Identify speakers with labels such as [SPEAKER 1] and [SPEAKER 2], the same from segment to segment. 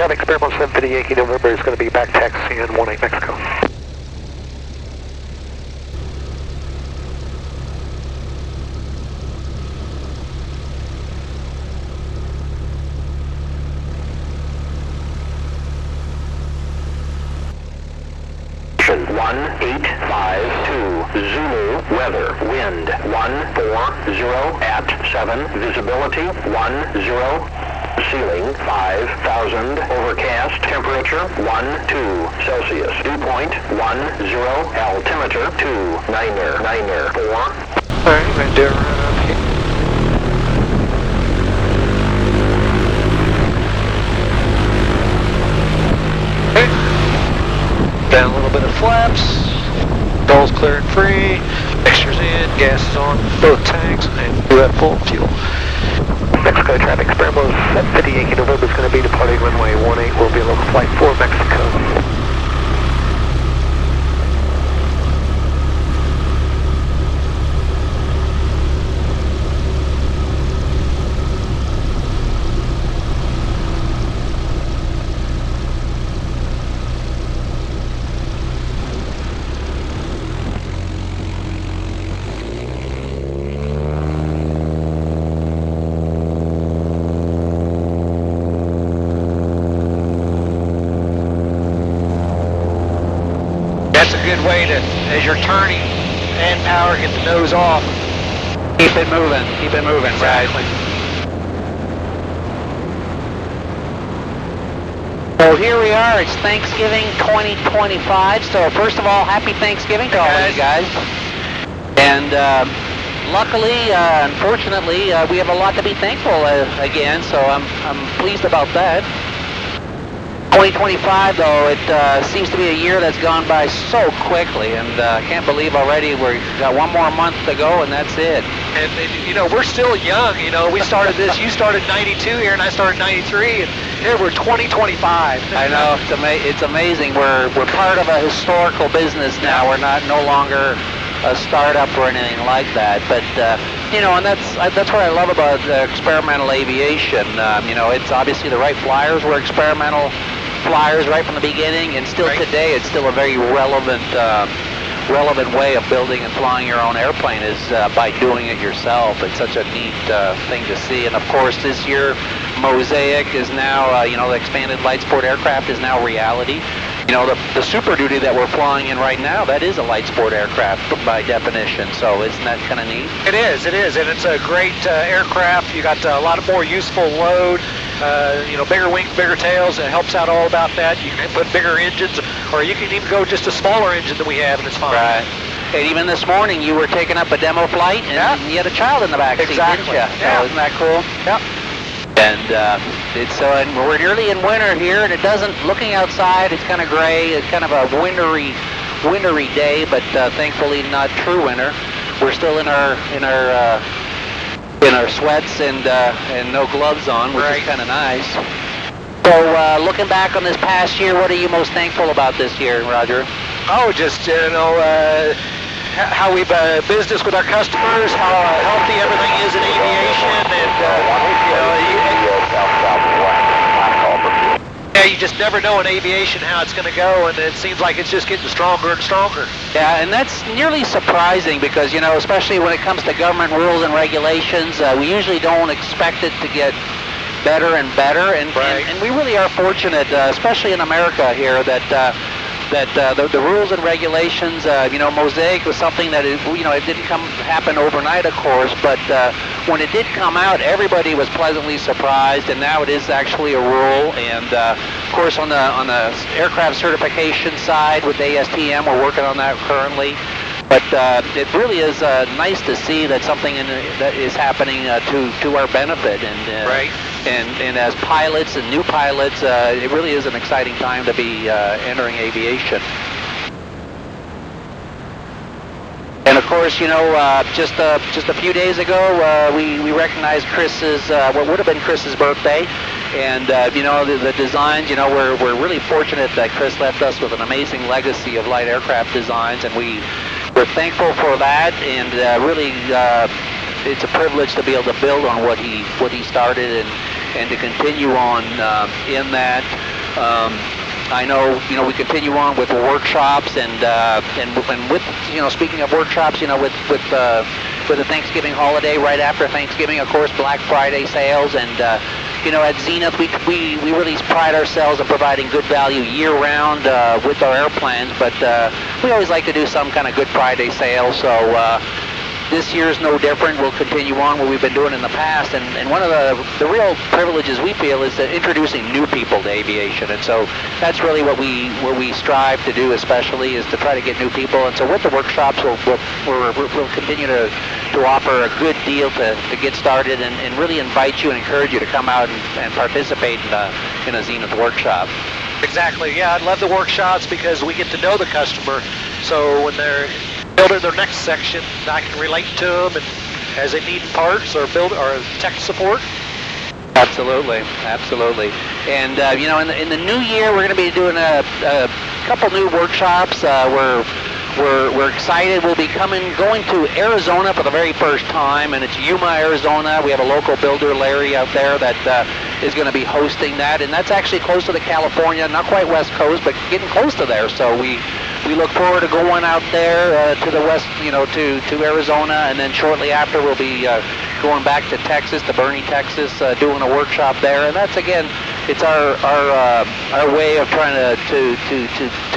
[SPEAKER 1] traffic, Experiment 750 Yankee November is going to be back taxi in 18 Mexico.
[SPEAKER 2] Station 1852, Zulu, weather, wind 140 at 7, visibility 10, ceiling 5,000, overcast, temperature 12 Celsius, dew point 10, altimeter 2, 4.
[SPEAKER 1] Alright, I'm going to do it right up here. Down a little bit of flaps, doors clear and free, mixtures in, gas is on both tanks, and we're at full fuel. Mexico traffic, Bravo 750 Yankee November is going to be departing runway 18, will be a local flight for Mexico.
[SPEAKER 3] That's a good way to, as you're turning and power, get the nose off. Keep it moving,
[SPEAKER 1] Exactly.
[SPEAKER 3] right. Well, here we are, it's Thanksgiving 2025, so first of all, happy Thanksgiving to all of you guys. And luckily, unfortunately, we have a lot to be thankful again, so I'm pleased about that. 2025, though, it seems to be a year that's gone by so quickly, and I can't believe already we've got one more month to go, and that's it.
[SPEAKER 1] And you know, we're still young, you know, we started this, you started 92 here, and I started 93, and here we're 2025.
[SPEAKER 3] I know, it's amazing. We're part of a historical business now. We're no longer a startup or anything like that, but you know, and that's what I love about experimental aviation. You know, it's obviously the Wright Flyers were experimental flyers right from the beginning, and still today it's still a very relevant way of building and flying your own airplane is by doing it yourself. It's such a neat thing to see. And of course this year MOSAIC is now, you know, the expanded light sport aircraft is now reality. You know, the Super Duty that we're flying in right now, that is a light sport aircraft by definition, so isn't that kind of neat?
[SPEAKER 1] It is, and it's a great aircraft. You got a lot of more useful load, you know, bigger wings, bigger tails. It helps out all about that. You can put bigger engines, or you can even go just a smaller engine than we have, and it's fine.
[SPEAKER 3] Right. And even this morning, you were taking up a demo flight, and you had a child in the back seat, didn't you?
[SPEAKER 1] Yeah.
[SPEAKER 3] So isn't that cool?
[SPEAKER 1] Yep.
[SPEAKER 3] And and we're nearly in winter here, and it doesn't. Looking outside, it's kind of gray. It's kind of a wintry day, but thankfully not true winter. We're still in our sweats and no gloves on, which is kind of nice. So looking back on this past year, what are you most thankful about this year, Roger?
[SPEAKER 1] Oh, just you know, how we've business with our customers, how healthy everything is in aviation, and you know, yeah, you just never know in aviation how it's going to go, and it seems like it's just getting stronger and stronger.
[SPEAKER 3] Yeah, and that's nearly surprising because, you know, especially when it comes to government rules and regulations, we usually don't expect it to get better and better, and we really are fortunate, especially in America here, that the rules and regulations, you know, MOSAIC was something that, you know, it didn't happen overnight, of course, but when it did come out, everybody was pleasantly surprised, and now it is actually a rule. And of course, on the aircraft certification side with ASTM, we're working on that currently. But it really is nice to see that something that is happening to our benefit, and as pilots and new pilots, it really is an exciting time to be entering aviation. And of course, you know, just a few days ago, we recognized Chris's what would have been Chris's birthday, and you know, the designs. You know, we're really fortunate that Chris left us with an amazing legacy of light aircraft designs, and we're thankful for that. And really, it's a privilege to be able to build on what he started and to continue on in that. I know, we continue on with workshops and with, speaking of workshops, with the Thanksgiving holiday, right after Thanksgiving, of course, Black Friday sales, and at Zenith, we really pride ourselves in providing good value year-round with our airplanes, but we always like to do some kind of Good Friday sale, so this year is no different. We'll continue on what we've been doing in the past, and one of the real privileges we feel is introducing new people to aviation, and so that's really what we strive to do, especially, is to try to get new people. And so with the workshops, we'll continue to offer a good deal to get started, and really invite you and encourage you to come out and participate in a Zenith workshop.
[SPEAKER 1] Exactly. Yeah, I love the workshops because we get to know the customer. So when they're building their next section, I can relate to them, and as they need parts or tech support.
[SPEAKER 3] Absolutely, absolutely. And in the new year, we're going to be doing a couple new workshops. We're excited. We'll be going to Arizona for the very first time, and it's Yuma, Arizona. We have a local builder, Larry, out there that is going to be hosting that, and that's actually close to the California, not quite West Coast, but getting close to there. So we look forward to going out there to the west, to Arizona, and then shortly after we'll be going back to Texas, to Boerne, Texas, doing a workshop there. And that's, again, it's our way of trying to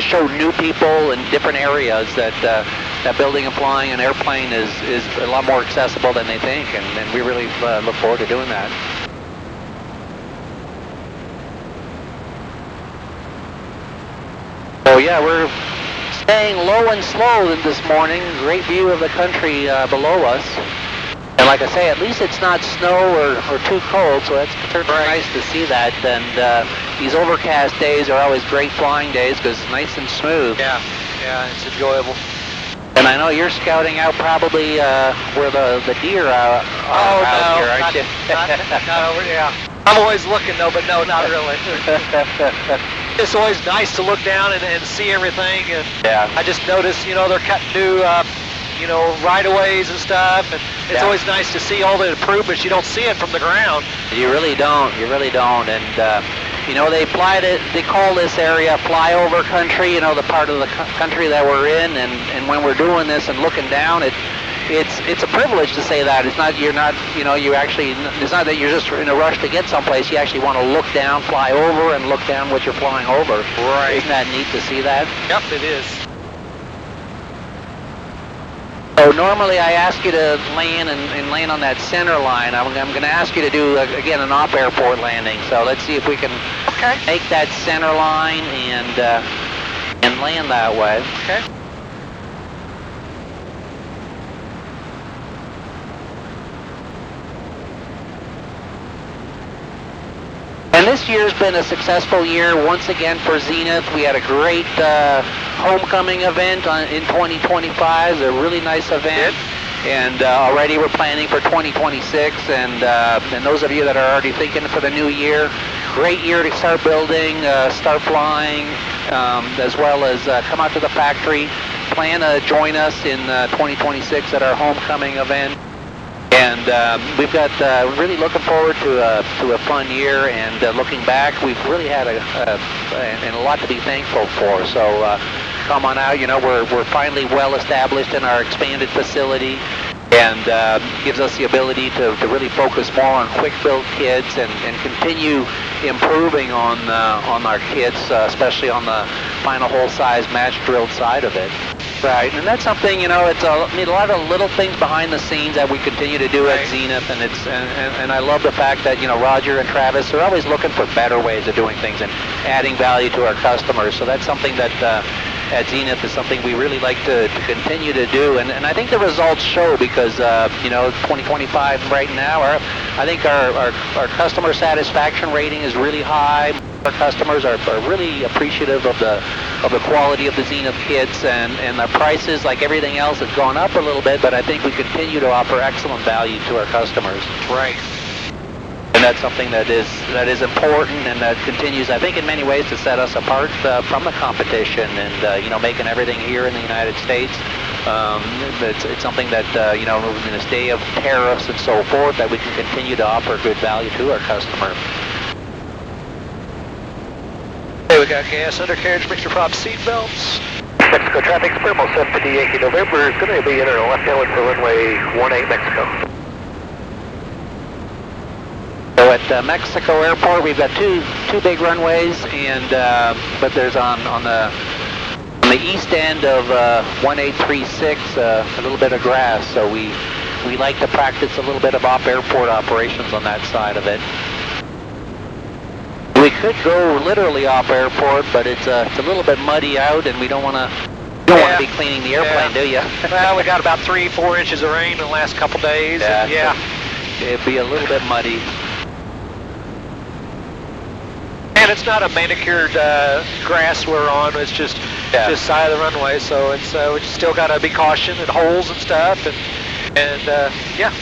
[SPEAKER 3] show new people in different areas that building and flying an airplane is a lot more accessible than they think, and we really look forward to doing that. So yeah, we're staying low and slow this morning. Great view of the country below us. And like I say, at least it's not snow or too cold, so that's certainly nice to see that. And these overcast days are always great flying days because it's nice and smooth.
[SPEAKER 1] Yeah, it's enjoyable.
[SPEAKER 3] And I know you're scouting out probably where the deer are out here, aren't you?
[SPEAKER 1] Not over, yeah. I'm always looking though, but no, not really. It's always nice to look down and see everything. And
[SPEAKER 3] yeah.
[SPEAKER 1] I just noticed, they're cutting new, right-of-ways and stuff, and it's always nice to see all the improvements. You don't see it from the ground.
[SPEAKER 3] You really don't. And they call this area flyover country. The part of the country that we're in, and when we're doing this and looking down, it's a privilege to say that. It's not that you're just in a rush to get someplace. You actually want to look down, fly over, and look down what you're flying over.
[SPEAKER 1] Right.
[SPEAKER 3] Isn't that neat to see that?
[SPEAKER 1] Yep, it is.
[SPEAKER 3] So normally I ask you to land and land on that center line. I'm going to ask you to do, again, an off-airport landing. So let's see if we can make that center line and land that way.
[SPEAKER 1] Okay.
[SPEAKER 3] And this year's been a successful year once again for Zenith. We had a great homecoming event in 2025. It's a really nice event. And already we're planning for 2026. And those of you that are already thinking for the new year, great year to start building, start flying, as well as come out to the factory. Plan to join us in 2026 at our homecoming event. And we've got really looking forward to a fun year, and looking back, we've really had a lot to be thankful for. So come on out. We're finally well established in our expanded facility, and gives us the ability to really focus more on quick build kits and continue improving on our kits, especially on the final hole size match drilled side of it. Right, and that's something, it's a lot of little things behind the scenes that we continue to do at Zenith, and and I love the fact that, Roger and Travis are always looking for better ways of doing things and adding value to our customers. So that's something that at Zenith is something we really like to continue to do, and I think the results show because 2025 right now, I think our customer satisfaction rating is really high. Our customers are really appreciative of the quality of the Zenith kits, and the prices, like everything else, has gone up a little bit, but I think we continue to offer excellent value to our customers.
[SPEAKER 1] Right.
[SPEAKER 3] And that's something that is important, and that continues, I think, in many ways to set us apart from the competition, and making everything here in the United States. It's something that in this day of tariffs and so forth, that we can continue to offer good value to our customer.
[SPEAKER 1] Okay, we got gas, undercarriage, mixture prop, seat belts. Mexico traffic, Spermo 750 Yankee November is going to be entering left downwind for runway 18 Mexico.
[SPEAKER 3] So at Mexico Airport, we've got two big runways, and but there's on the east end of 1836 a little bit of grass. So we like to practice a little bit of off-airport operations on that side of it. We could go literally off-airport, but it's a little bit muddy out, and we don't want to be cleaning the airplane, do you?
[SPEAKER 1] Well, we got about 3-4 inches of rain in the last couple days.
[SPEAKER 3] Yeah, it'd be a little bit muddy.
[SPEAKER 1] And it's not a manicured grass we're on. It's just side of the runway, so it's we still got to be cautious and holes and stuff, and yeah.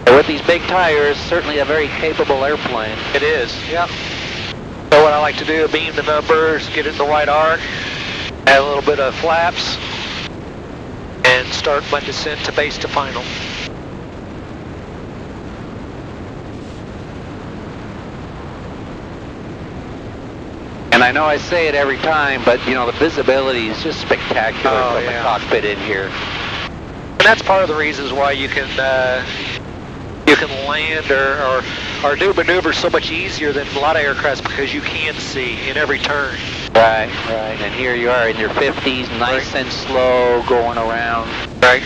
[SPEAKER 3] With these big tires, certainly a very capable airplane.
[SPEAKER 1] It is, yeah. So what I like to do, beam the numbers, get it in the right arc, add a little bit of flaps, and start my descent to base to final.
[SPEAKER 3] And I know I say it every time, but you know, the visibility is just spectacular from the cockpit in here.
[SPEAKER 1] And that's part of the reasons why you can land or do maneuvers so much easier than a lot of aircrafts, because you can see in every turn.
[SPEAKER 3] Right. And here you are in your 50s, nice and slow, going around.
[SPEAKER 1] Right.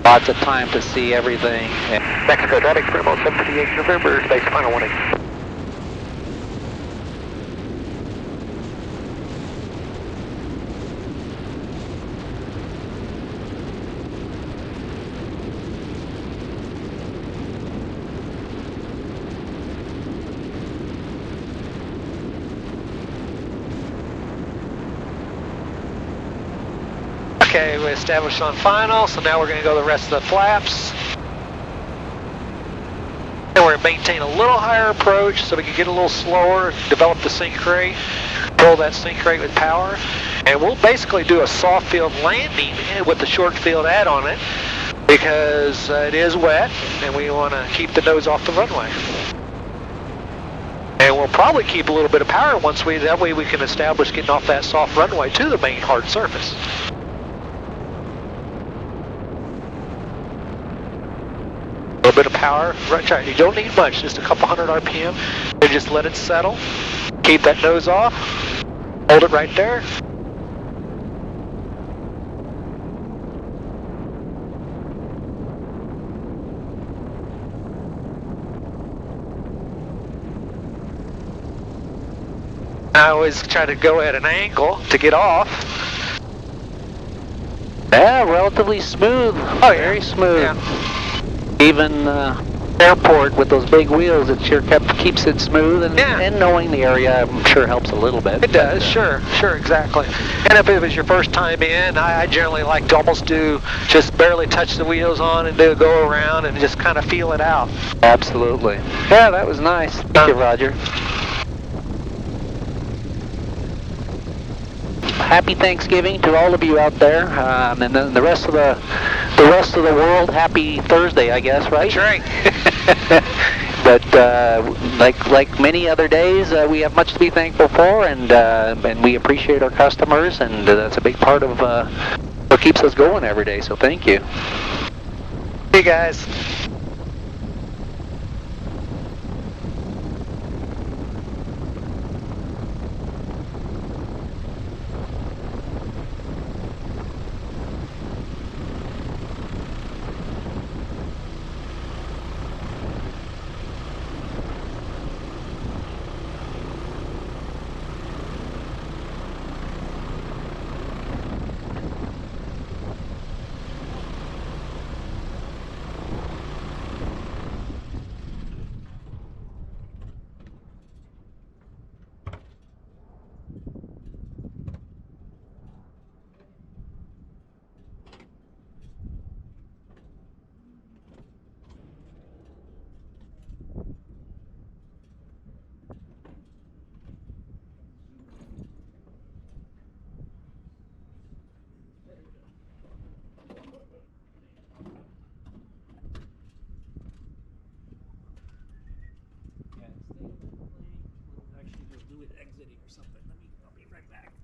[SPEAKER 3] Lots of time to see everything.
[SPEAKER 1] Mexico traffic, Spermo 758 November, space final warning. Okay, we established on final, so now we're going to go the rest of the flaps. And we're going to maintain a little higher approach so we can get a little slower, develop the sink rate, control that sink rate with power. And we'll basically do a soft field landing with the short field add on it, because it is wet and we want to keep the nose off the runway. And we'll probably keep a little bit of power that way we can establish getting off that soft runway to the main hard surface. A little bit of power, right? You don't need much, just a couple hundred RPM, and just let it settle. Keep that nose off, hold it right there. I always try to go at an angle to get off.
[SPEAKER 3] Yeah, relatively smooth.
[SPEAKER 1] Oh, yeah.
[SPEAKER 3] Very smooth.
[SPEAKER 1] Yeah.
[SPEAKER 3] Even airport with those big wheels, it sure keeps it smooth, and knowing the area, I'm sure helps a little bit.
[SPEAKER 1] It does, sure, exactly. And if it was your first time in, I generally like to almost just barely touch the wheels on and do a go around and just kind of feel it out.
[SPEAKER 3] Absolutely. Yeah, that was nice. Thank you, Roger. Happy Thanksgiving to all of you out there, and then the rest of the world. Happy Thursday, I guess, right?
[SPEAKER 1] That's right.
[SPEAKER 3] But like many other days, we have much to be thankful for, and we appreciate our customers, and that's a big part of what keeps us going every day. So thank you.
[SPEAKER 1] Hey guys.
[SPEAKER 4] something. I'll be right back.